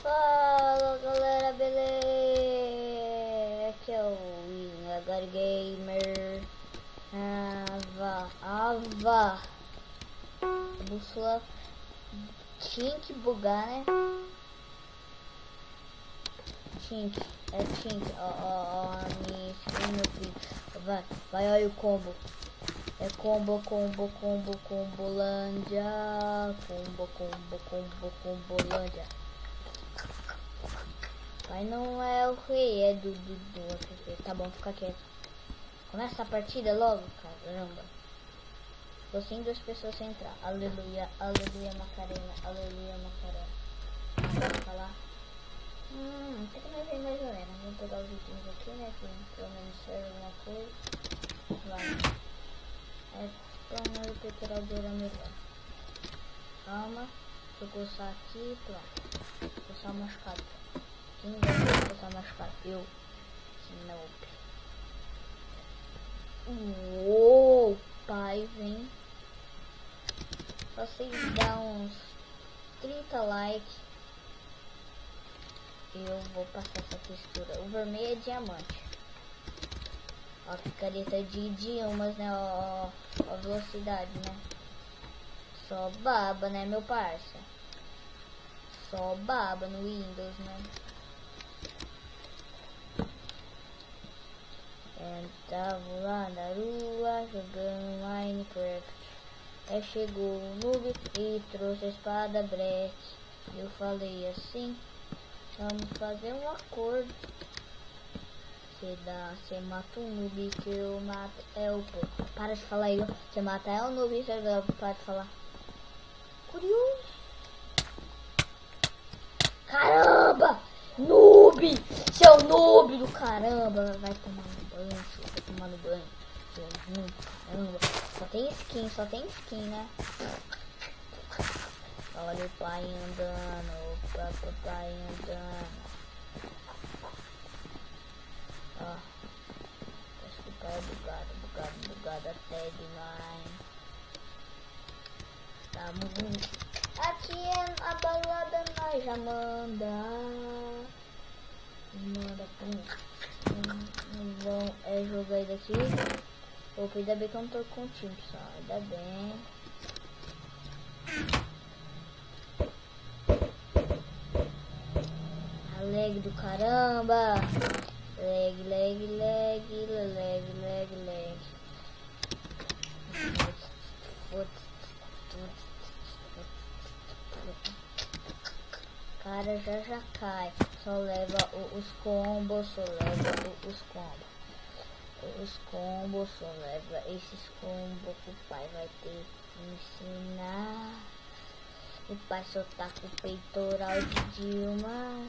Fala galera, beleza? Aqui é o William Gamer. Ava. Bússola tinha que bugar, né? É Tink. Ó, meu filho. Vai, olha o combo. É combolândia. Combolândia. Mas não é o rei, é do outro rei. Tá bom, fica quieto. Começa a partida logo, caramba. Tô sem duas pessoas sem entrar. Aleluia, aleluia, Macarena, aleluia, Macarena. Pode falar? Até que não vem mais ou menos. Vamos pegar os itens aqui, né? Que pelo menos serve alguma coisa. Vai. Pelo menos o peitoral dele é melhor. Calma. Deixa eu coçar aqui, pronto. Coçar machucado. Quem vai coçar machucado? Eu. Nope. Uou, pai, vem. Só vocês dar uns 30 likes. Eu vou passar essa textura. O vermelho é diamante. Ó, picareta de idiomas, né? Ó, a velocidade, né? Só baba, né, meu parça? Só baba no Windows, né? Tava lá na rua jogando Minecraft. Aí chegou o noob e trouxe a espada Brett. Eu falei assim: vamos fazer um acordo. Você mata o noob que eu mato é o pô. Para de falar aí, você mata é o noob e você para de falar. Curioso. Caramba! Noob! Seu noob do caramba! Vai tomar no banho, vai tomar no banho. Seu noob, caramba. Só tem skin, né? Olha o pai andando, o papai andando. Ó. Acho que o pai é bugado até demais. Tá muito. Aqui é a balada, nós já manda vão jogar daqui. Opa, ainda bem que eu não tô com o time, pessoal. Ainda bem. Lag do caramba. Lag. Cara, já cai. Só leva os combos, só leva esses combos que o pai vai ter que ensinar. O pai só tá com o peitoral de Dilma.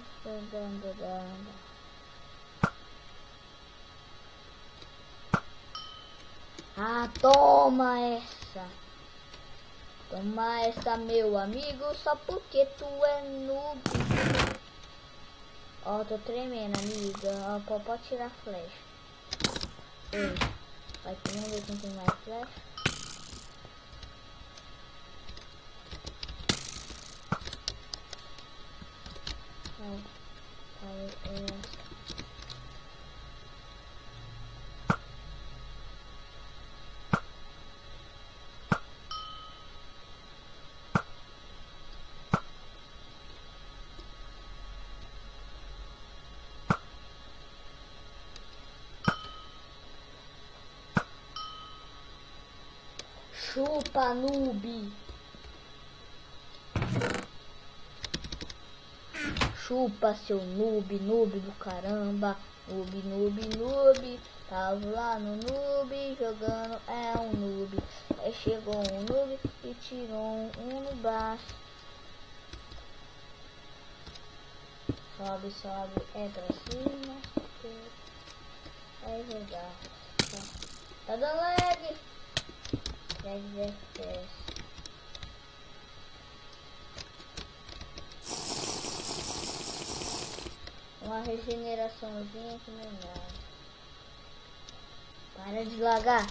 Ah, toma essa. Toma essa, meu amigo, só porque tu é noob. Ó, tô tremendo, amiga. Ó, pode tirar a flecha. Ei, vai ter um ver quem tem mais flecha. Chupa, noob. Chupa, seu noob do caramba. Noob. Tava lá no noob jogando, é um noob. Aí chegou um noob e tirou um no braço. Sobe, é pra cima. Vai jogar. Tá dando lag. FPS. Uma regeneraçãozinha que não dá. Para de lagar.